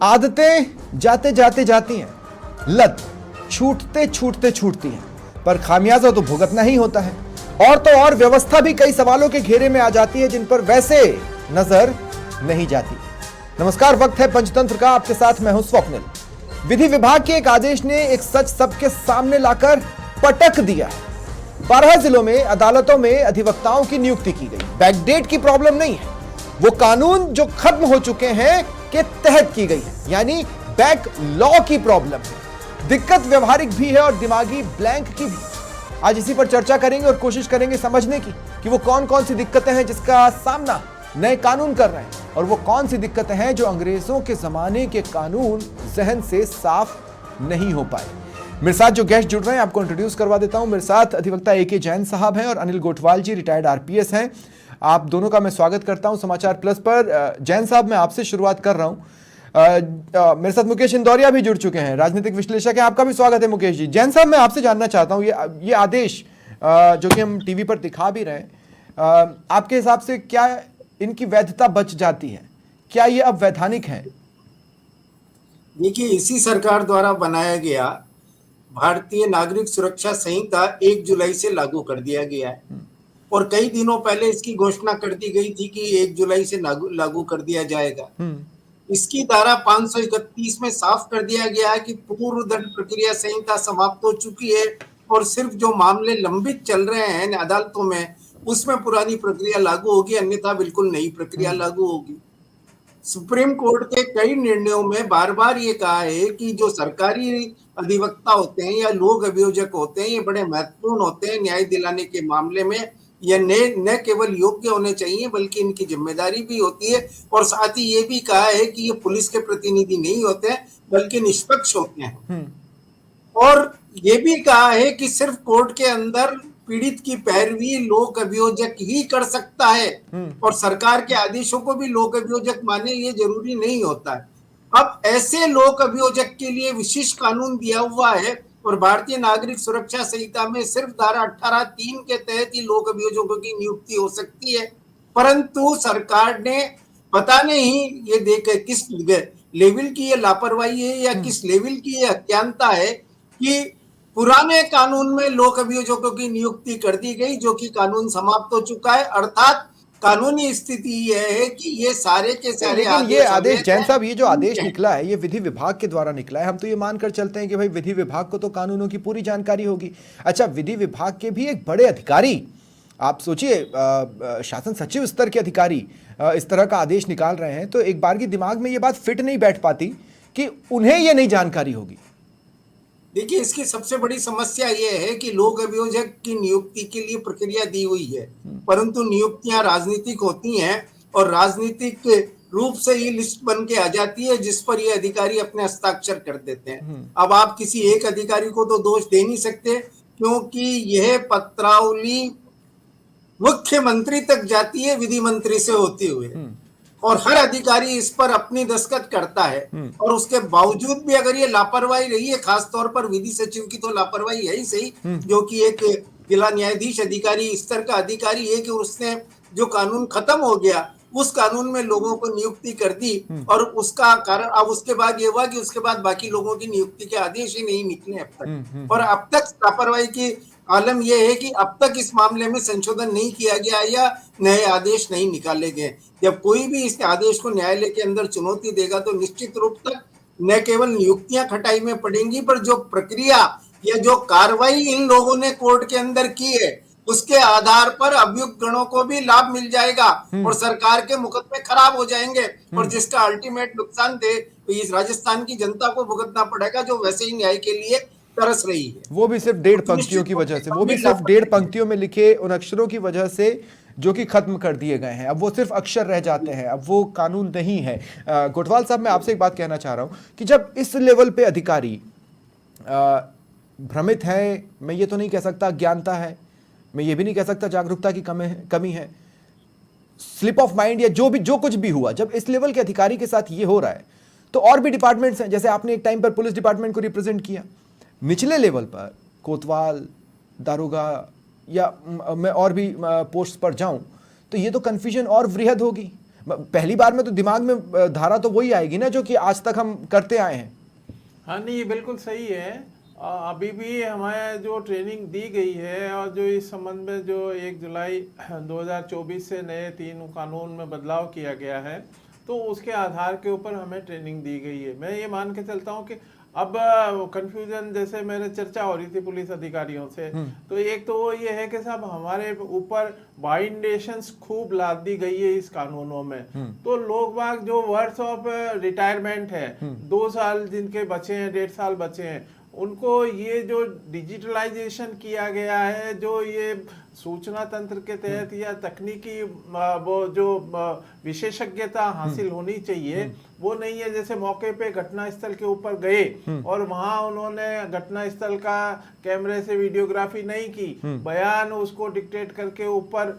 आदतें जाते जाते जाती हैं, लत छूटते छूटते छूटती हैं, पर खामियाजा तो भुगतना ही होता है। और तो और व्यवस्था भी कई सवालों के घेरे में आ जाती है जिन पर वैसे नजर नहीं जाती। नमस्कार, वक्त है पंचतंत्र का, आपके साथ मैं हूं स्वप्निल। विधि विभाग के एक आदेश ने एक सच सबके सामने लाकर पटक दिया। 12 जिलों में अदालतों में अधिवक्ताओं की नियुक्ति की गई। बैकडेट की प्रॉब्लम नहीं है, वो कानून जो खत्म हो चुके हैं के तहत की गई है, यानी बैक लॉ की प्रॉब्लम है। दिक्कत व्यवहारिक भी है और दिमागी ब्लैंक की भी। आज इसी पर चर्चा करेंगे और कोशिश करेंगे समझने की कि वो कौन कौन सी दिक्कतें हैं जिसका सामना नए कानून कर रहे हैं, और वो कौन सी दिक्कतें हैं जो अंग्रेजों के जमाने के कानून जहन से साफ नहीं हो पाए। मेरे साथ जो गेस्ट जुड़ रहे हैं आपको इंट्रोड्यूस करवा देता हूं। मेरे साथ अधिवक्ता ए के जैन साहब हैं और अनिल गोठवाल जी रिटायर्ड आरपीएस हैं। आप दोनों का मैं स्वागत करता हूं समाचार प्लस पर। जैन साहब, मैं आपसे शुरुआत कर रहा हूं। मेरे साथ मुकेश इंदौरिया भी जुड़ चुके हैं, राजनीतिक विश्लेषक हैं। आपका भी स्वागत है मुकेश जी। जैन साहब, मैं आपसे जानना चाहता हूं, ये आदेश जो कि हम टीवी पर दिखा भी रहे हैं, आपके हिसाब से क्या इनकी वैधता बच जाती है? क्या ये अब वैधानिक है? देखिए, इसी सरकार द्वारा बनाया गया भारतीय नागरिक सुरक्षा संहिता 1 जुलाई से लागू कर दिया गया है और कई दिनों पहले इसकी घोषणा कर दी गई थी कि 1 जुलाई से लागू कर दिया जाएगा। इसकी धारा 531 में साफ कर दिया गया है कि पूर्व दंड प्रक्रिया संहिता समाप्त हो चुकी है और सिर्फ जो मामले लंबित चल रहे हैं अदालतों में उसमें पुरानी प्रक्रिया लागू होगी, अन्यथा बिल्कुल नई प्रक्रिया लागू होगी। सुप्रीम कोर्ट के कई निर्णयों में बार बार ये कहा है कि जो सरकारी अधिवक्ता होते हैं या लोक अभियोजक होते हैं, ये बड़े महत्वपूर्ण होते हैं न्याय दिलाने के मामले में। ये न केवल योग्य होने चाहिए बल्कि इनकी जिम्मेदारी भी होती है, और साथ ही ये भी कहा है कि ये पुलिस के प्रतिनिधि नहीं होते हैं बल्कि निष्पक्ष होते हैं। और ये भी कहा है कि सिर्फ कोर्ट के अंदर पीड़ित की पैरवी लोक अभियोजक ही कर सकता है और सरकार के आदेशों को भी लोक अभियोजक माने ये जरूरी नहीं होता है। अब ऐसे लोक अभियोजक के लिए विशेष कानून दिया हुआ है और भारतीय नागरिक सुरक्षा संहिता में सिर्फ धारा 18(3) के तहत ही लोक अभियोजकों की नियुक्ति हो सकती है। परंतु सरकार ने पता नहीं ये देखे किस लेवल की ये लापरवाही है या किस लेवल की ये अज्ञानता है कि पुराने कानून में लोक अभियोजकों की नियुक्ति कर दी गई, जो कि कानून समाप्त हो चुका है। अर्थात कानूनी स्थिति यह है कि ये सारे के सारे ये आदेश जैन साहब, ये जो आदेश निकला है ये विधि विभाग के द्वारा निकला है। हम तो ये मानकर चलते हैं कि भाई विधि विभाग को तो कानूनों की पूरी जानकारी होगी। अच्छा, विधि विभाग के भी एक बड़े अधिकारी, आप सोचिए शासन सचिव स्तर के अधिकारी इस तरह का आदेश निकाल रहे हैं, तो एक बार की दिमाग में ये बात फिट नहीं बैठ पाती कि उन्हें ये नहीं जानकारी होगी। देखिए, इसकी सबसे बड़ी समस्या यह है कि लोक अभियोजक की नियुक्ति के लिए प्रक्रिया दी हुई है, परंतु नियुक्तियां राजनीतिक होती हैं और राजनीतिक रूप से ये लिस्ट बन के आ जाती है जिस पर ये अधिकारी अपने हस्ताक्षर कर देते हैं। अब आप किसी एक अधिकारी को तो दोष दे नहीं सकते, क्योंकि यह पत्रावली मुख्यमंत्री तक जाती है विधि मंत्री से होते हुए, और हर अधिकारी इस पर अपनी दस्तखत करता है। और उसके बावजूद भी अगर ये लापरवाही रही है, खासतौर पर विधि सचिव की तो लापरवाही है ही सही, जो कि एक जिला न्यायाधीश अधिकारी स्तर का अधिकारी है कि उसने जो कानून खत्म हो गया उस कानून में लोगों को नियुक्ति कर दी, और उसका कारण अब उसके बाद ये हुआ कि उसके बाद बाकी लोगों की नियुक्ति के आदेश ही नहीं निकले अब तक। और अब तक लापरवाही की आलम यह है कि अब तक इस मामले में संशोधन नहीं किया गया या नए आदेश नहीं निकाले गए। जब कोई भी इस आदेश को न्यायालय के अंदर चुनौती देगा तो निश्चित रूप तक न केवल नियुक्तियां खटाई में पड़ेंगी, पर जो प्रक्रिया या जो कार्रवाई इन लोगों ने कोर्ट के अंदर की है उसके आधार पर अभियुक्त गणों को भी लाभ मिल जाएगा और सरकार के मुकदमे खराब हो जाएंगे, और जिसका अल्टीमेट नुकसान इस राजस्थान की जनता को भुगतना पड़ेगा, जो वैसे ही न्याय के लिए तरस रही है। वो भी सिर्फ 1.5 पंक्तियों की वजह से, वो भी सिर्फ 1.5 पंक्तियों में लिखे उन अक्षरों की वजह से जो कि खत्म कर दिए गए हैं। अब वो सिर्फ अक्षर रह जाते हैं, अब वो कानून नहीं है। गोठवाल साहब, मैं आपसे एक बात कहना चाह रहा हूं कि जब इस लेवल पे अधिकारी भ्रमित है, मैं ये तो नहीं कह सकता ज्ञानता है, मैं ये भी नहीं कह सकता जागरूकता की कमी है, स्लिप ऑफ माइंड या जो कुछ भी हुआ, जब इस लेवल के अधिकारी के साथ ये हो रहा है तो और भी डिपार्टमेंट्स हैं, जैसे आपने एक टाइम पर पुलिस डिपार्टमेंट को रिप्रेजेंट किया, निचले लेवल पर कोतवाल, दारोगा या मैं और भी पोस्ट पर जाऊं तो ये तो कन्फ्यूजन और वृहद होगी। पहली बार में तो दिमाग में धारा तो वही आएगी ना जो कि आज तक हम करते आए हैं। हाँ नहीं, ये बिल्कुल सही है। अभी भी हमारे जो ट्रेनिंग दी गई है और जो इस संबंध में जो 1 जुलाई 2024 से नए 3 कानून में बदलाव किया गया है, तो उसके आधार के ऊपर हमें ट्रेनिंग दी गई है। मैं ये मान के चलता हूँ कि अब कंफ्यूजन, जैसे मेरे चर्चा हो रही थी पुलिस अधिकारियों से, तो एक तो वो ये है कि साहब हमारे ऊपर बाइंडेशंस खूब लाद दी गई है इस कानूनों में। तो लोग बाग जो वर्ड्स ऑफ रिटायरमेंट है, 2 साल जिनके बचे हैं, 1.5 साल बचे हैं, उनको ये जो डिजिटलाइजेशन किया गया है, जो ये सूचना तंत्र के तहत या तकनीकी वो जो विशेषज्ञता हासिल होनी चाहिए वो नहीं है। जैसे मौके पे घटना स्थल के ऊपर गए और वहां उन्होंने घटना स्थल का कैमरे से वीडियोग्राफी नहीं की, बयान उसको डिक्टेट करके ऊपर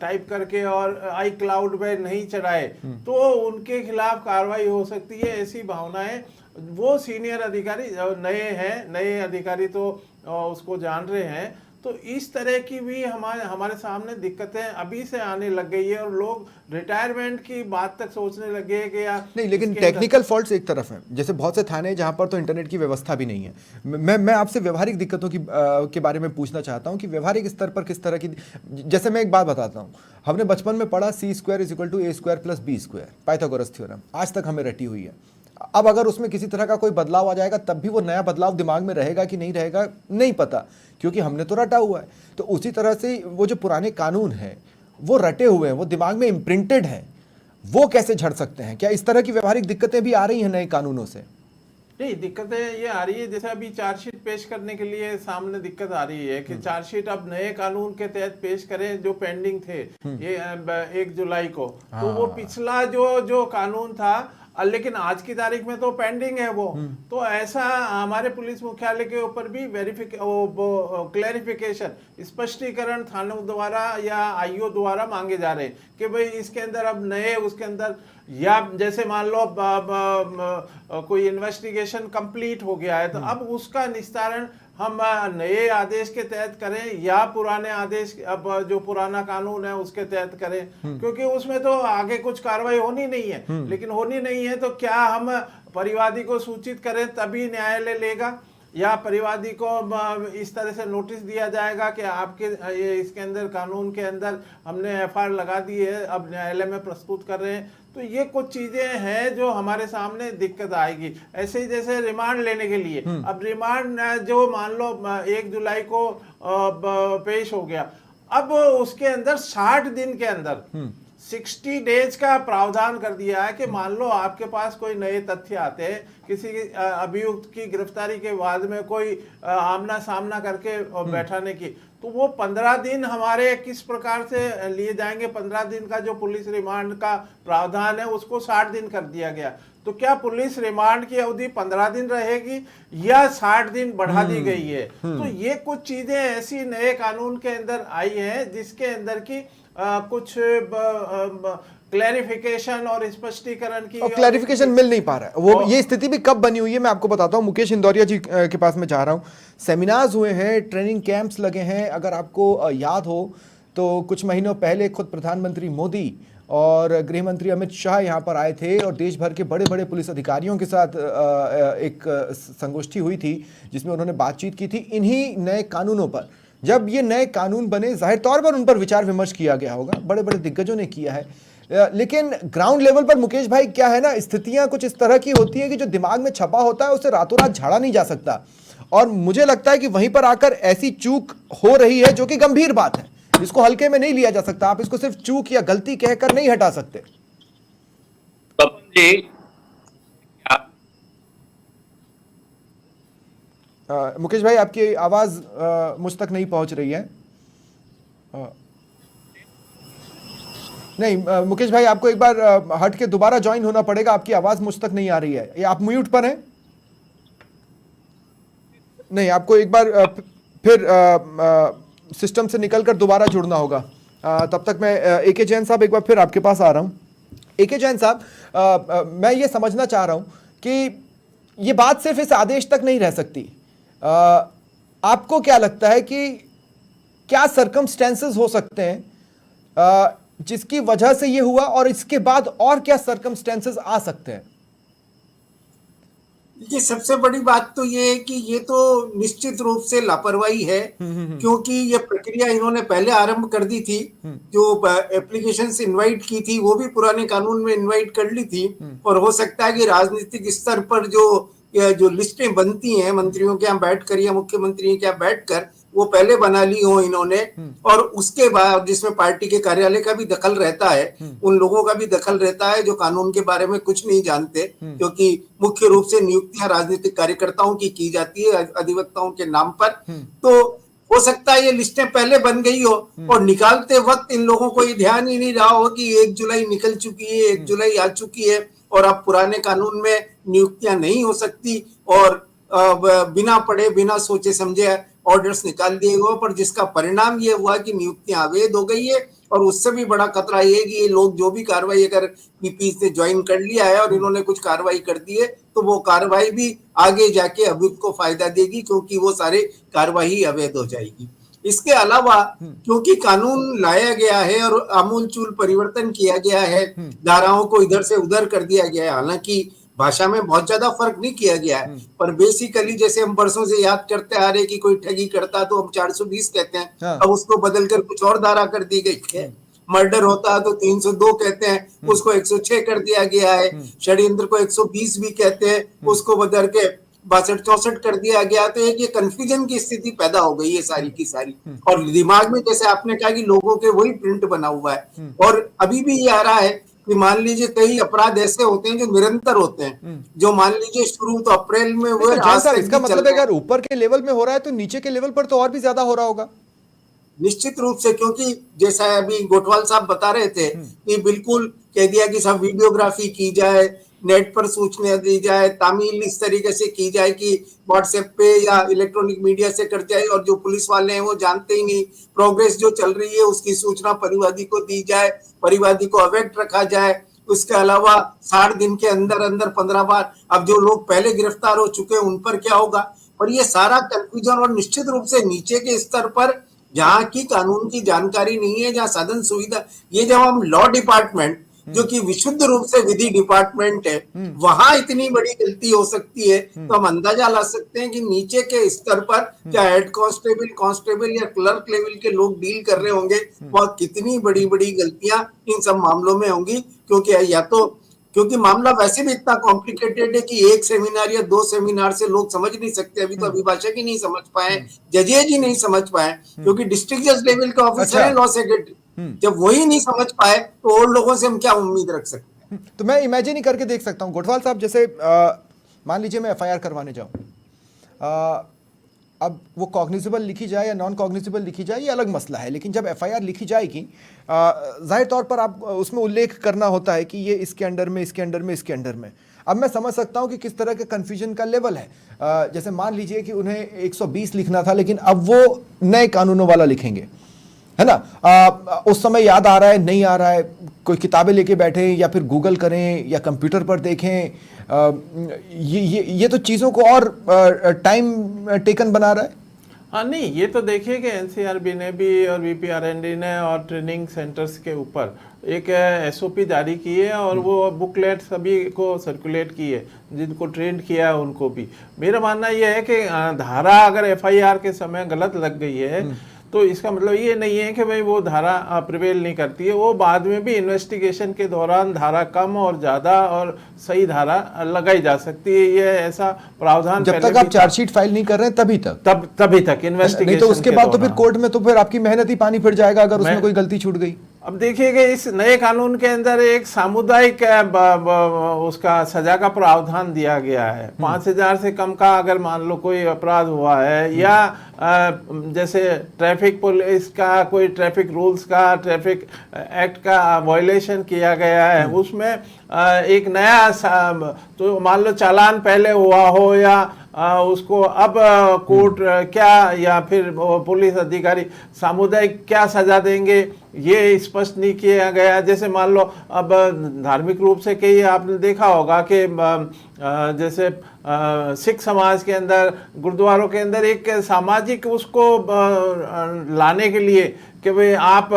टाइप करके और आई क्लाउड पे नहीं चढ़ाए, तो उनके खिलाफ कार्रवाई हो सकती है। ऐसी भावनाएं वो सीनियर अधिकारी नए अधिकारी तो उसको जान रहे हैं। तो इस तरह की भी हमारे सामने दिक्कतें अभी से आने लग गई है और लोग रिटायरमेंट की बात तक सोचने लगे कि या नहीं, लेकिन टेक्निकल फॉल्ट्स एक तरफ हैं। जैसे बहुत से थाने जहां पर तो इंटरनेट की व्यवस्था भी नहीं है। मैं आपसे व्यवहारिक दिक्कतों के बारे में पूछना चाहता हूं कि व्यवहारिक स्तर पर किस तरह की, जैसे मैं एक बात बताता हूं, हमने बचपन में पढ़ा C² = A² + B², Pythagoras theorem, आज तक हमें रटी हुई है। अब अगर उसमें किसी तरह का कोई बदलाव आ जाएगा तब भी वो नया बदलाव दिमाग में रहेगा कि नहीं रहेगा नहीं पता, क्योंकि हमने तो रटा हुआ है। तो उसी तरह से वो जो पुराने कानून हैं वो रटे हुए हैं, वो दिमाग में इम्प्रिंटेड हैं, वो कैसे झड़ सकते हैं? क्या इस तरह की व्यवहारिक दिक्कतें भी आ रही हैं नए कानूनों से? नहीं, दिक्कतें ये आ रही है, जैसे अभी चार्जशीट पेश करने के लिए सामने दिक्कत आ रही है कि चार्जशीट अब नए कानून के तहत पेश करें जो पेंडिंग थे ये 1 जुलाई को। तो वो पिछला जो कानून था, लेकिन आज की तारीख में तो पेंडिंग है वो। तो ऐसा हमारे पुलिस मुख्यालय के ऊपर भी क्लैरिफिकेशन, स्पष्टीकरण थानों द्वारा या आईओ द्वारा मांगे जा रहे हैं कि भाई इसके अंदर अब नए, उसके अंदर, या जैसे मान लो कोई इन्वेस्टिगेशन कंप्लीट हो गया है तो अब उसका निस्तारण हम नए आदेश के तहत करें या पुराने आदेश, अब जो पुराना कानून है उसके तहत करें, क्योंकि उसमें तो आगे कुछ कार्रवाई होनी नहीं है। लेकिन होनी नहीं है तो क्या हम परिवादी को सूचित करें तभी न्यायालय लेगा, या परिवादी को इस तरह से नोटिस दिया जाएगा कि आपके ये इसके अंदर कानून के अंदर हमने FIR लगा दी है, अब न्यायालय में प्रस्तुत कर रहे हैं। तो ये कुछ चीजें हैं जो हमारे सामने दिक्कत आएगी। ऐसे ही जैसे रिमांड लेने के लिए, अब रिमांड जो मान लो 1 जुलाई को पेश हो गया, अब उसके अंदर 60 दिन के अंदर 60 डेज का प्रावधान कर दिया है कि मान लो आपके पास कोई नए तथ्य आते हैं, किसी अभियुक्त की गिरफ्तारी के बाद में कोई आमना सामना करके बैठाने की, तो वो 15 दिन हमारे किस प्रकार से लिए जाएंगे। 15 दिन का जो पुलिस रिमांड का प्रावधान है उसको 60 दिन कर दिया गया। तो क्या पुलिस रिमांड की अवधि 15 दिन रहेगी या 60 दिन बढ़ा दी गई है? तो ये कुछ चीजें ऐसी नए कानून के अंदर आई हैं जिसके अंदर की कुछ क्लैरिफिकेशन और स्पष्टीकरण की, और क्लैरिफिकेशन मिल नहीं पा रहा है। वो ये स्थिति भी कब बनी हुई है मैं आपको बताता हूँ। मुकेश इंदौरिया जी के पास में जा रहा हूँ। सेमिनार्स हुए हैं, ट्रेनिंग कैंप्स लगे हैं। अगर आपको याद हो तो कुछ महीनों पहले खुद प्रधानमंत्री मोदी और गृह मंत्री अमित शाह यहाँ पर आए थे और देश भर के बड़े बड़े पुलिस अधिकारियों के साथ एक संगोष्ठी हुई थी जिसमें उन्होंने बातचीत की थी इन्हीं नए कानूनों पर। जब ये नए कानून बने जाहिर तौर पर उन पर विचार विमर्श किया गया होगा, बड़े बड़े दिग्गजों ने किया है, लेकिन ग्राउंड लेवल पर मुकेश भाई क्या है ना, स्थितियां कुछ इस तरह की होती है कि जो दिमाग में छपा होता है उसे रातों रात झाड़ा नहीं जा सकता। और मुझे लगता है कि वहीं पर आकर ऐसी चूक हो रही है जो कि गंभीर बात है, इसको हल्के में नहीं लिया जा सकता। आप इसको सिर्फ चूक या गलती कहकर नहीं हटा सकते। मुकेश भाई आपकी आवाज मुझ तक नहीं पहुंच रही है। नहीं मुकेश भाई, आपको एक बार हट के दोबारा ज्वाइन होना पड़ेगा, आपकी आवाज मुझ तक नहीं आ रही है। ये आप म्यूट पर हैं? नहीं, आपको एक बार फिर सिस्टम से निकलकर दोबारा जुड़ना होगा। तब तक मैं AK जैन साहब एक बार फिर आपके पास आ रहा हूं। AK जैन साहब, मैं ये समझना चाह रहा हूं कि ये बात सिर्फ इस आदेश तक नहीं रह सकती। आपको क्या लगता है कि क्या सर्कमस्टेंसेस हो सकते हैं जिसकी वजह से ये हुआ, और इसके बाद और क्या सर्कमस्टेंसेस आ सकते हैं? देखिए, सबसे बड़ी बात तो ये है कि ये तो निश्चित रूप से लापरवाही है, क्योंकि ये प्रक्रिया इन्होंने पहले आरंभ कर दी थी। जो एप्लीकेशन से इनवाइट की थी वो भी पुराने कानून में इनवाइट कर ली थी, और हो सकता है कि राजनीतिक स्तर पर जो लिस्टें बनती हैं मंत्रियों के यहाँ बैठकर या मुख्यमंत्री के यहाँ बैठकर, वो पहले बना ली हो इन्होंने, और उसके बाद जिसमें पार्टी के कार्यालय का भी दखल रहता है, उन लोगों का भी दखल रहता है जो कानून के बारे में कुछ नहीं जानते, क्योंकि मुख्य रूप से नियुक्तियां राजनीतिक कार्यकर्ताओं की जाती है अधिवक्ताओं के नाम पर। तो हो सकता है ये लिस्टें पहले बन गई हो, और निकालते वक्त इन लोगों को ये ध्यान ही नहीं रहा हो कि 1 जुलाई निकल चुकी है, 1 जुलाई आ चुकी है, और अब पुराने कानून में नियुक्तियां नहीं हो सकती, और बिना पढ़े बिना सोचे समझे ऑर्डर्स निकाल दिए गए, पर जिसका परिणाम ये हुआ कि नियुक्तियां अवैध हो गई है। और उससे भी बड़ा खतरा ये है कि ये लोग जो भी कार्रवाई अगर पीपी से ज्वाइन कर लिया है और इन्होंने कुछ कार्रवाई कर दी है, तो वो कार्रवाई भी आगे जाके अभियुक्त को फायदा देगी, क्योंकि वो सारे कार्रवाई अवैध हो जाएगी। इसके अलावा क्योंकि कानून लाया गया है और आमूलचूल परिवर्तन किया गया है, धाराओं को इधर से उधर कर दिया गया है, हालांकि भाषा में बहुत ज्यादा फर्क नहीं किया गया है, पर बेसिकली जैसे हम बरसों से याद करते आ रहे कि कोई ठगी करता तो हम 420 कहते हैं, अब उसको बदलकर कुछ और धारा कर दी गई है। मर्डर होता है तो 302 कहते हैं, उसको 106 कर दिया गया है। षड्यंत्र को 120 भी कहते हैं, उसको बदल के 62-64 कर दिया गया। तो एक ये कंफ्यूजन की स्थिति पैदा हो गई है सारी की सारी, और दिमाग में जैसे आपने कहा कि लोगों के वही प्रिंट बना हुआ है, और अभी भी ये आ रहा है कि मान लीजिए कई अपराध ऐसे होते हैं जो निरंतर होते हैं, जो मान लीजिए शुरू तो अप्रैल में हुए, आज तक इसका मतलब है अगर ऊपर के लेवल में हो रहा है तो नीचे के लेवल पर तो और भी ज्यादा हो रहा होगा। निश्चित रूप से, क्योंकि जैसा अभी गोठवाल साहब बता रहे थे कि बिल्कुल कह दिया कि सब वीडियोग्राफी की जाए, नेट पर सूचना दी जाए, तामील इस तरीके से की जाए कि व्हाट्सएप पे या इलेक्ट्रॉनिक मीडिया से कर जाए, और जो पुलिस वाले हैं वो जानते ही नहीं, प्रोग्रेस जो चल रही है उसकी सूचना परिवादी को दी जाए, परिवादी को अवेक्ट रखा जाए। उसके अलावा 60 दिन के अंदर अंदर 15 बार, अब जो लोग पहले गिरफ्तार हो चुके हैं उन पर क्या होगा, और ये सारा कंफ्यूजन। और निश्चित रूप से नीचे के स्तर पर जहाँ की कानून की जानकारी नहीं है, जहाँ साधन सुविधा, ये जब हम लॉ डिपार्टमेंट जो कि विशुद्ध रूप से विधि डिपार्टमेंट है, वहां इतनी बड़ी गलती हो सकती है, तो हम अंदाजा ला सकते हैं कि नीचे के स्तर पर क्या हेड कांस्टेबल या क्लर्क लेवल के लोग डील कर रहे होंगे, वह कितनी बड़ी बड़ी गलतियां इन सब मामलों में होंगी। क्योंकि या तो क्योंकि मामला वैसे भी इतना कॉम्प्लिकेटेड है कि एक सेमिनार या 2 सेमिनार से लोग समझ नहीं सकते। अभी तो अभिभाषक ही नहीं समझ पाए, जजेज ही नहीं समझ पाए, क्योंकि डिस्ट्रिक्ट जज लेवल के ऑफिसर है लॉ सेक्रेटरी, जब वही नहीं समझ पाए तो और लोगों से हम क्या उम्मीद रख सकते हैं। तो मैं इमेजिन ही करके देख सकता हूं गोठवाल साहब, जैसे मान लीजिए मैं एफआईआर करवाने जाऊं, अब वो कॉग्निजेबल लिखी जाए या नॉन कॉग्निजेबल लिखी जाए ये अलग मसला है, लेकिन जब एफआईआर लिखी जाएगी जाहिर तौर पर आप उसमें उल्लेख करना होता है कि ये इसके अंडर में, इसके अंडर में, इसके अंडर में। अब मैं समझ सकता हूं कि किस तरह के कन्फ्यूजन का लेवल है। जैसे मान लीजिए कि उन्हें 120 लिखना था, लेकिन अब वो नए कानूनों वाला लिखेंगे, है ना। उस समय याद आ रहा है, नहीं आ रहा है, कोई किताबें लेके बैठे या फिर गूगल करें या कंप्यूटर पर देखें, ये तो चीज़ों को और टाइम टेकन बना रहा है। हाँ नहीं, ये तो देखिए कि एनसीआरबी ने भी और वीपीआरएनडी ने और ट्रेनिंग सेंटर्स के ऊपर एक एसओपी जारी की है, और वो बुकलेट सभी को सर्कुलेट की है, जिनको ट्रेंड किया है उनको भी। मेरा मानना ये है कि धारा अगर एफआईआर के समय गलत लग गई है तो इसका मतलब ये नहीं है कि भाई वो धारा प्रिवेल नहीं करती है, वो बाद में भी इन्वेस्टिगेशन के दौरान धारा कम और ज़्यादा और सही धारा लगाई जा सकती है। ये ऐसा प्रावधान जब तक आप चार्जशीट फाइल नहीं कर रहे हैं तभी तक इन्वेस्टिगेशन, नहीं तो उसके बाद तो फिर कोर्ट में तो फिर आपकी मेहनत ही पानी फिर जाएगा अगर उसमें कोई गलती छूट गई। अब देखिए कि इस नए कानून के अंदर एक सामुदायिक उसका सजा का प्रावधान दिया गया है। 5000 से कम का अगर मान लो कोई अपराध हुआ है, या जैसे ट्रैफिक पुलिस का कोई ट्रैफिक रूल्स का, ट्रैफिक एक्ट का वायलेशन किया गया है, उसमें एक नया तो मान लो चालान पहले हुआ हो या उसको अब कोर्ट क्या या फिर पुलिस अधिकारी सामुदायिक क्या सजा देंगे ये स्पष्ट नहीं किया गया। जैसे मान लो अब धार्मिक रूप से कई आपने देखा होगा कि जैसे सिख समाज के अंदर गुरुद्वारों के अंदर एक सामाजिक उसको लाने के लिए कि भाई आप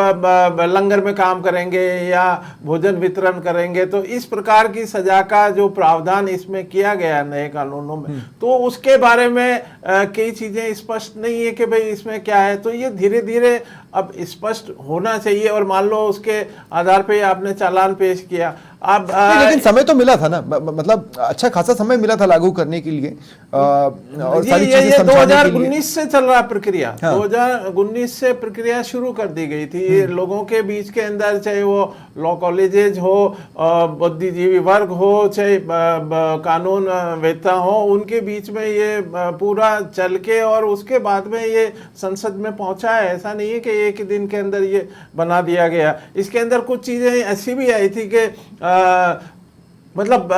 लंगर में काम करेंगे या भोजन वितरण करेंगे, तो इस प्रकार की सजा का जो प्रावधान इसमें किया गया है नए कानूनों में, तो उसके बारे में कई चीजें स्पष्ट नहीं है कि भाई इसमें क्या है। तो ये धीरे धीरे अब स्पष्ट होना चाहिए, और मान लो उसके आधार पे आपने चालान पेश किया। अब लेकिन समय तो मिला था ना, मतलब अच्छा खासा समय मिला था लागू करने के लिए, और सारी चीजें ये समझाने के लिए। 2019 से चल रहा प्रक्रिया। हाँ। 2019 से प्रक्रिया शुरू कर दी गई थी। लोगों के बीच के अंदर, चाहे वो लॉ कॉलेजेज हो, बुद्धिजीवी वर्ग हो, चाहे कानून वेत्ता हो, उनके बीच में ये पूरा चल के और उसके बाद में ये संसद में पहुंचा है। ऐसा नहीं है कि एक दिन के अंदर ये बना दिया गया। इसके अंदर कुछ चीजें ऐसी भी आई थी कि मतलब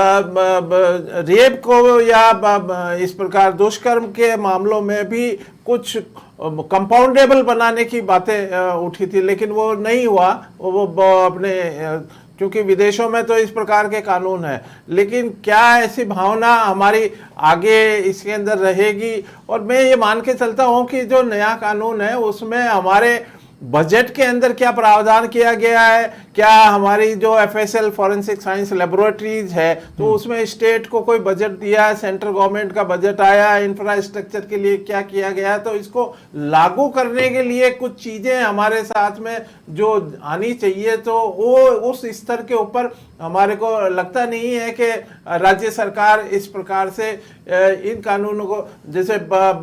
रेप को या इस प्रकार दुष्कर्म के मामलों में भी कुछ कंपाउंडेबल बनाने की बातें उठी थी, लेकिन वो नहीं हुआ। वो अपने क्योंकि विदेशों में तो इस प्रकार के कानून है, लेकिन क्या ऐसी भावना हमारी आगे इसके अंदर रहेगी? और मैं ये मान के चलता हूँ कि जो नया कानून है उसमें हमारे बजट के अंदर क्या प्रावधान किया गया है, क्या हमारी जो एफएसएल फॉरेंसिक साइंस लेबोरेटरीज है, तो उसमें स्टेट को कोई बजट दिया, सेंट्रल गवर्नमेंट का बजट आया, इंफ्रास्ट्रक्चर के लिए क्या किया गया, तो इसको लागू करने के लिए कुछ चीजें हमारे साथ में जो आनी चाहिए, तो वो उस स्तर के ऊपर हमारे को लगता नहीं है कि राज्य सरकार इस प्रकार से इन कानूनों को, जैसे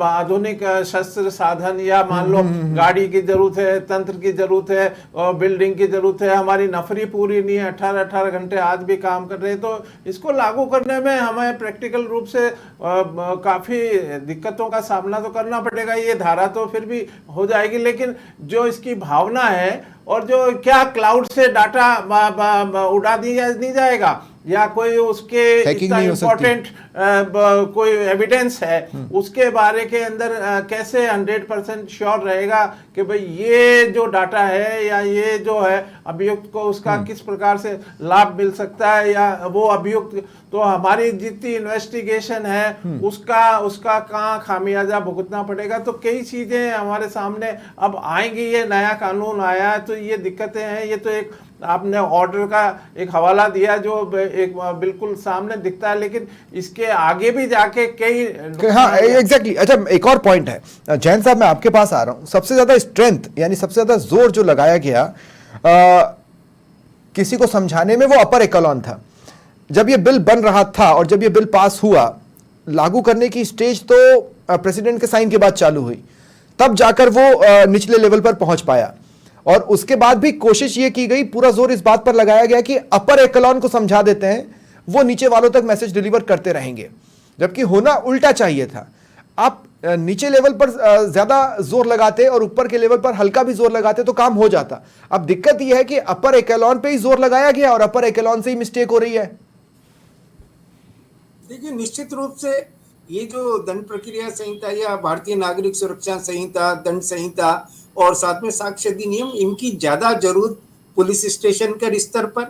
आधुनिक शस्त्र साधन या मान लो गाड़ी की जरूरत है, तंत्र की जरूरत है, और बिल्डिंग की जरूरत है, हमारी नफरी पूरी नहीं है, 18-18 घंटे आज भी काम कर रहे हैं, तो इसको लागू करने में हमें प्रैक्टिकल रूप से काफी दिक्कतों का सामना तो करना पड़ेगा। ये धारा तो फिर भी हो जाएगी, लेकिन जो इसकी भावना है, और जो क्या क्लाउड से डाटा उड़ा दिया नहीं जाएगा, या कोई उसके इतना इम्पोर्टेंट कोई एविडेंस है, उसके बारे के अंदर कैसे 100% श्योर रहेगा कि भाई ये जो डाटा है या ये जो है अभियुक्त को उसका किस प्रकार से लाभ मिल सकता है, या वो अभियुक्त, तो हमारी जितनी इन्वेस्टिगेशन है उसका कहाँ खामियाजा भुगतना पड़ेगा। तो कई चीजें हमारे सामने अब आएंगी। ये नया कानून आया है तो ये दिक्कतें हैं। ये तो एक आपने ऑर्डर का एक हवाला दिया जो एक बिल्कुल सामने दिखता है, लेकिन इसके आगे भी जाके कई, हाँ एग्जैक्टली। अच्छा, एक और पॉइंट है जैन साहब, मैं आपके पास आ रहा हूं। सबसे ज्यादा स्ट्रेंथ यानी सबसे ज्यादा जोर जो लगाया गया किसी को समझाने में, वो अपर एकेलॉन था। जब ये बिल बन रहा था और जब ये बिल पास हुआ, लागू करने की स्टेज तो प्रेसिडेंट के साइन के बाद चालू हुई, तब जाकर वो निचले लेवल पर पहुंच पाया। और उसके बाद भी कोशिश ये की गई, पूरा जोर इस बात पर लगाया गया कि अपर एकेलॉन को समझा देते हैं, वो नीचे वालों तक मैसेज डिलीवर करते रहेंगे, जबकि होना उल्टा चाहिए था। आप नीचे लेवल पर ज्यादा जोर लगाते और ऊपर के लेवल पर हल्का भी जोर लगाते तो काम हो जाता। अब दिक्कत यह है कि अपर एकेलॉन पे ही जोर लगाया गया और अपर एकेलॉन से ही मिस्टेक हो रही है। देखिए, निश्चित रूप से ये जो दंड प्रक्रिया संहिता या भारतीय नागरिक सुरक्षा संहिता, दंड संहिता और साथ में साक्ष्य अधिनियम, इनकी ज्यादा जरूरत पुलिस स्टेशन के स्तर पर,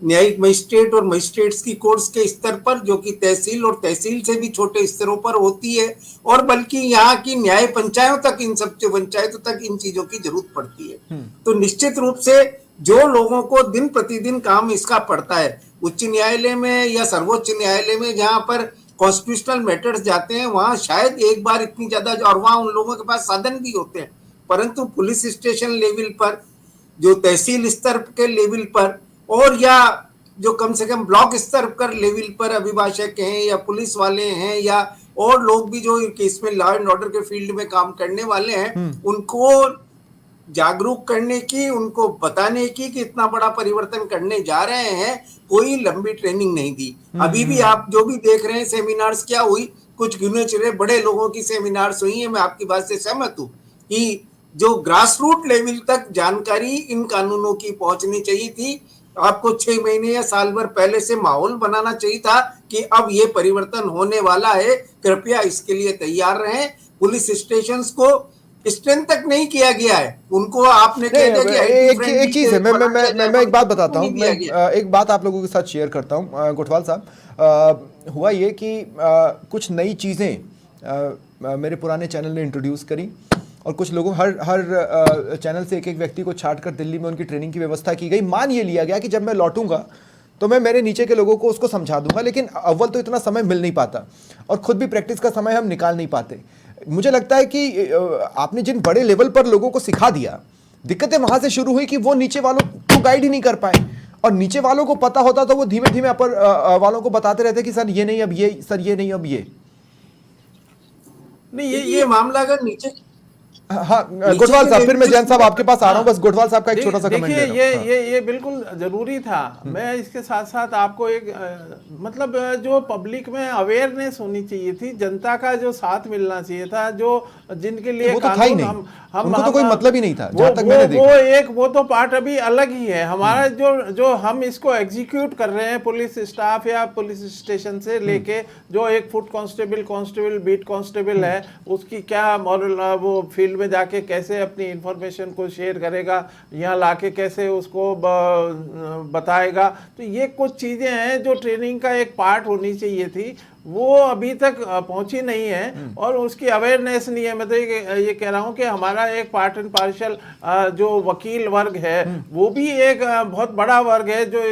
न्यायिक मजिस्ट्रेट और मजिस्ट्रेट्स की कोर्ट्स के स्तर पर, जो कि तहसील और तहसील से भी छोटे स्तरों पर होती है, और बल्कि यहाँ की न्याय पंचायतों तक, इन सब पंचायतों तक इन चीजों की जरूरत पड़ती है। तो निश्चित रूप से जो लोगों को दिन प्रतिदिन काम इसका पड़ता है, उच्च न्यायालय में या सर्वोच्च न्यायालय में जहाँ पर कॉन्स्टिट्यूशनल मैटर्स जाते हैं, वहां शायद एक बार इतनी ज्यादा, और वहां उन लोगों के पास साधन भी होते हैं, परंतु पुलिस स्टेशन लेवल पर, जो तहसील स्तर के लेवल पर, और या जो कम से कम ब्लॉक स्तर पर लेवल पर अभिभाषक हैं या पुलिस वाले हैं या और लोग भी जो इसमें लॉ एंड ऑर्डर के फील्ड में काम करने वाले हैं, उनको जागरूक करने की, उनको बताने की कि इतना बड़ा परिवर्तन करने जा रहे हैं, कोई लंबी ट्रेनिंग नहीं दी। अभी भी आप जो भी देख रहे हैं सेमिनार्स क्या हुई, कुछ गिने चुने बड़े लोगों की सेमिनार्स हुई है। मैं आपकी बात से सहमत हूँ कि जो ग्रास रूट लेवल तक जानकारी इन कानूनों की पहुंचनी चाहिए थी। आपको 6 महीने या साल भर पहले से माहौल बनाना चाहिए था कि अब ये परिवर्तन होने वाला है, कृपया इसके लिए तैयार रहें। पुलिस स्टेशंस को स्ट्रेंथ तक नहीं किया गया है, उनको आपने कह दिया कि एक चीज है, मैं एक बात बताता हूँ, मैं एक बात आप लोगों के साथ शेयर करता हूँ। गोठवाल साहब, हुआ ये कि कुछ नई चीजें मेरे पुराने चैनल ने इंट्रोड्यूस करी और कुछ लोगों हर चैनल से एक एक व्यक्ति को छांट कर दिल्ली में उनकी ट्रेनिंग की व्यवस्था की गई। मान ये लिया गया कि जब मैं लौटूंगा तो मैं मेरे नीचे के लोगों को उसको समझा दूंगा, लेकिन अव्वल तो इतना समय मिल नहीं पाता और खुद भी प्रैक्टिस का समय हम निकाल नहीं पाते। मुझे लगता है कि आपने जिन बड़े लेवल पर लोगों को सिखा दिया, दिक्कतें वहां से शुरू हुई कि वो नीचे वालों को गाइड ही नहीं कर पाए, और नीचे वालों को पता होता तो वो धीमे धीमे अपर वालों को बताते रहते कि सर ये नहीं अब ये, सर ये नहीं अब ये। नहीं, ये मामला अगर नीचे हाँ गुटवाल साहब, फिर मैं जैन साहब आपके पास आ रहा हूँ। बस गुटवाल साहब का एक छोटा सा कमेंट दे रहा हूं। ये बिल्कुल जरूरी था। मैं इसके साथ साथ आपको एक मतलब जो पब्लिक में अवेयरनेस होनी चाहिए थी, जनता का जो साथ मिलना चाहिए था, जो जिनके लिए वो तो था ही नहीं, उनको तो कोई मतलब ही नहीं था जहां तक मैंने देखा। वो तो पार्ट अभी अलग ही है हमारा, जो हम इसको एग्जीक्यूट कर रहे हैं पुलिस स्टाफ या पुलिस स्टेशन से लेके जो एक फुट कांस्टेबल बीट कांस्टेबल है, उसकी क्या मॉरल, वो फील्ड में जाके कैसे अपनी इंफॉर्मेशन को शेयर करेगा, यहाँ लाके कैसे उसको बताएगा। तो ये कुछ चीजें हैं जो ट्रेनिंग का एक पार्ट होनी चाहिए थी, वो अभी तक पहुंची नहीं है और उसकी अवेयरनेस नहीं है। मैं तो ये कह रहा हूं कि हमारा एक पार्ट एंड पार्शल जो वकील वर्ग है वो भी एक बहुत बड़ा वर्ग है जो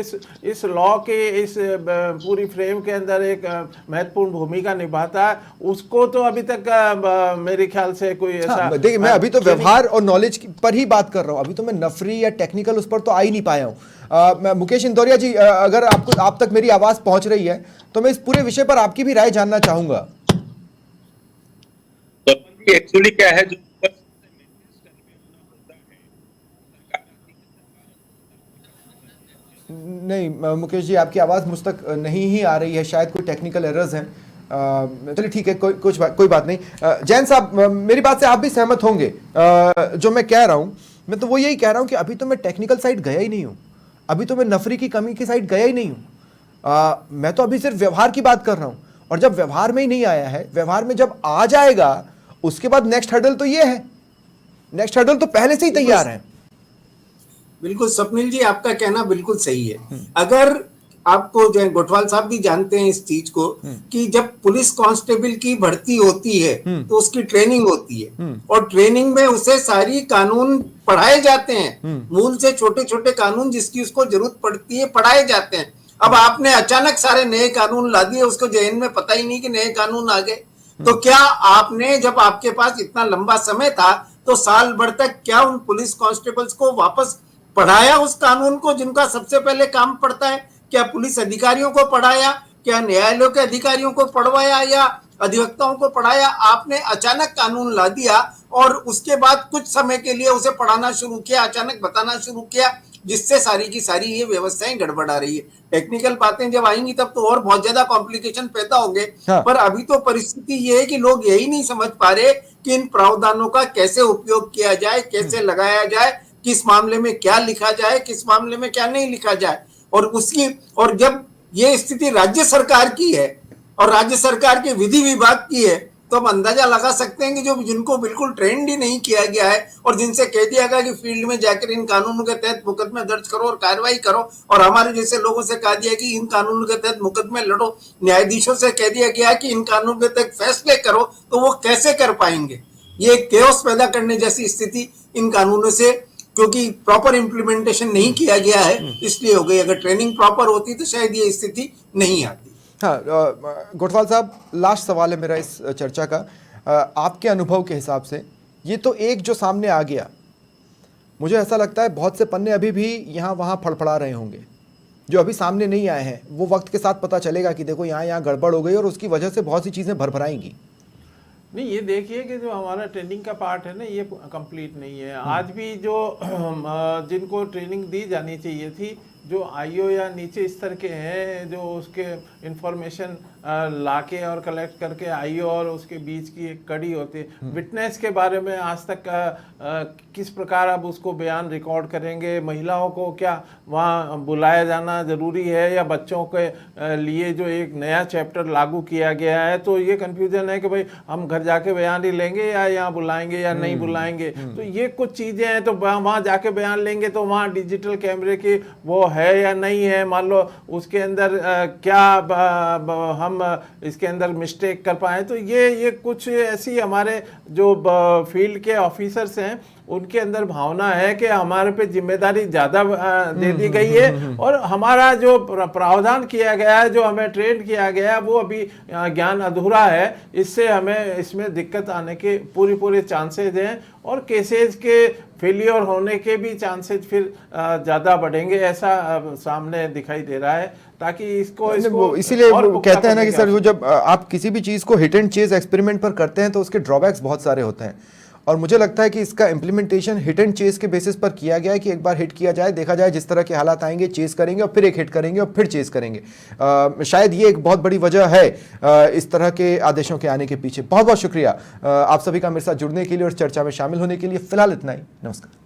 इस लॉ के इस पूरी फ्रेम के अंदर एक महत्वपूर्ण भूमिका निभाता है। उसको तो अभी तक मेरे ख्याल से कोई ऐसा देखिए, मैं अभी तो व्यवहार और नॉलेज पर ही बात कर रहा हूं, अभी तो मैं नफरी या टेक्निकल उस पर तो आ ही नहीं पाया हूं। मुकेश इंदौरिया जी, अगर आपको आप तक मेरी आवाज पहुंच रही है तो मैं इस पूरे विषय पर आपकी भी राय जानना चाहूंगा। तो एक्चुअली क्या है, जो नहीं मुकेश जी, आपकी आवाज मुझ तक नहीं ही आ रही है, शायद कोई टेक्निकल एरर्स हैं। चलिए ठीक है, कोई बात नहीं। जैन साहब, मेरी बात से आप भी सहमत होंगे जो मैं कह रहा हूं। मैं तो वो यही कह रहा हूं कि अभी तो मैं टेक्निकल साइड गया ही नहीं हूं, अभी तो मैं नफरी की कमी की साइड गया ही नहीं हूं। मैं तो अभी सिर्फ व्यवहार की बात कर रहा हूं, और जब व्यवहार में ही नहीं आया है, व्यवहार में जब आ जाएगा उसके बाद नेक्स्ट हर्डल तो ये है, नेक्स्ट हर्डल तो पहले से ही तैयार है। बिल्कुल स्वप्निल जी, आपका कहना बिल्कुल सही है। अगर आपको जो गोठवाल साहब भी जानते हैं इस चीज को कि जब पुलिस कांस्टेबल की भर्ती होती है तो उसकी ट्रेनिंग होती है, और ट्रेनिंग में उसे सारी कानून पढ़ाए जाते हैं, मूल से छोटे छोटे कानून जिसकी उसको जरूरत पड़ती है पढ़ाए जाते हैं। अब आपने अचानक सारे नए कानून ला दिए, उसको जेएन में पता ही नहीं कि नए कानून आ गए। तो क्या आपने, जब आपके पास इतना लंबा समय था, तो साल भर तक क्या उन पुलिस कांस्टेबल्स को वापस पढ़ाया उस कानून को जिनका सबसे पहले काम पड़ता है? क्या पुलिस अधिकारियों को पढ़ाया? क्या न्यायालयों के अधिकारियों को पढ़वाया या अधिवक्ताओं को पढ़ाया? आपने अचानक कानून ला दिया और उसके बाद कुछ समय के लिए उसे पढ़ाना शुरू किया, अचानक बताना शुरू किया, जिससे सारी की सारी ये व्यवस्थाएं गड़बड़ा रही है। टेक्निकल बातें जब आएंगी तब तो और बहुत ज्यादा कॉम्प्लिकेशन पैदा होंगे। हाँ। पर अभी तो परिस्थिति ये है कि लोग यही नहीं समझ पा रहे कि इन प्रावधानों का कैसे उपयोग किया जाए, कैसे लगाया जाए, किस मामले में क्या लिखा जाए, किस मामले में क्या नहीं लिखा जाए। और जब ये स्थिति राज्य सरकार की है और राज्य सरकार के विधि विभाग की है, तो हम अंदाजा लगा सकते हैं कि जो जिनको बिल्कुल ट्रेंड ही नहीं किया गया है और जिनसे कह दिया गया कि फील्ड में जाकर इन कानूनों के तहत मुकदमे दर्ज करो और कार्रवाई करो, और हमारे जैसे लोगों से कहा दिया कि इन कानूनों के तहत मुकदमे लड़ो, न्यायाधीशों से कह दिया गया कि इन कानूनों के तहत फैसले करो, तो वो कैसे कर पाएंगे? ये केओस पैदा करने जैसी स्थिति इन कानूनों से, क्योंकि प्रॉपर इम्प्लीमेंटेशन नहीं किया गया है, इसलिए हो गई। अगर ट्रेनिंग प्रॉपर होती तो शायद ये स्थिति नहीं आती। हाँ, गोठवाल साहब, लास्ट सवाल है मेरा इस चर्चा का। आपके अनुभव के हिसाब से ये तो एक जो सामने आ गया, मुझे ऐसा लगता है बहुत से पन्ने अभी भी यहाँ वहाँ फड़फड़ा रहे होंगे जो अभी सामने नहीं आए हैं। वो वक्त के साथ पता चलेगा कि देखो यहाँ गड़बड़ हो गई और उसकी वजह से बहुत सी चीज़ें भरभराएंगी। नहीं, ये देखिए कि जो हमारा ट्रेनिंग का पार्ट है ना, ये कंप्लीट नहीं है। आज भी जो जिनको ट्रेनिंग दी जानी चाहिए थी, जो आईओ या नीचे स्तर के हैं, जो उसके इंफॉर्मेशन लाके और कलेक्ट करके आईओ और उसके बीच की एक कड़ी होती है। विटनेस के बारे में आज तक किस प्रकार अब उसको बयान रिकॉर्ड करेंगे, महिलाओं को क्या वहाँ बुलाया जाना ज़रूरी है, या बच्चों के लिए जो एक नया चैप्टर लागू किया गया है, तो ये कन्फ्यूजन है कि भाई हम घर जाके बयान ही लेंगे या यहाँ बुलाएंगे या नहीं बुलाएंगे। तो ये कुछ चीज़ें हैं, तो वहाँ जाके बयान लेंगे तो वहाँ डिजिटल कैमरे की वो है या नहीं है, मान लो उसके अंदर क्या हम हम इसके अंदर मिस्टेक कर पाए। तो ये कुछ ऐसी हमारे जो फील्ड के ऑफिसर्स हैं उनके अंदर भावना है कि हमारे पे जिम्मेदारी ज़्यादा दे दी गई है और हमारा जो प्रावधान किया गया है, जो हमें ट्रेन किया गया है, वो अभी ज्ञान अधूरा है। इससे हमें इसमें दिक्कत आने के पूरे चांसेज हैं और केसेस के फेलियर होने के भी चांसेस फिर ज़्यादा बढ़ेंगे, ऐसा सामने दिखाई दे रहा है। ताकि इसको इसीलिए और वो कहते हैं ना कि पुख्ता सर वो जब आप किसी भी चीज़ को हिट एंड चेज एक्सपेरिमेंट पर करते हैं तो उसके ड्रॉबैक्स बहुत सारे होते हैं और मुझे लगता है कि इसका इम्प्लीमेंटेशन हिट एंड चेज के बेसिस पर किया गया है कि एक बार हिट किया जाए, देखा जाए जिस तरह के हालात आएंगे, चेज करेंगे और फिर एक हिट करेंगे और फिर चेज करेंगे। शायद ये एक बहुत बड़ी वजह है इस तरह के आदेशों के आने के पीछे। बहुत बहुत शुक्रिया आप सभी का मेरे साथ जुड़ने के लिए और चर्चा में शामिल होने के लिए। फिलहाल इतना ही, नमस्कार।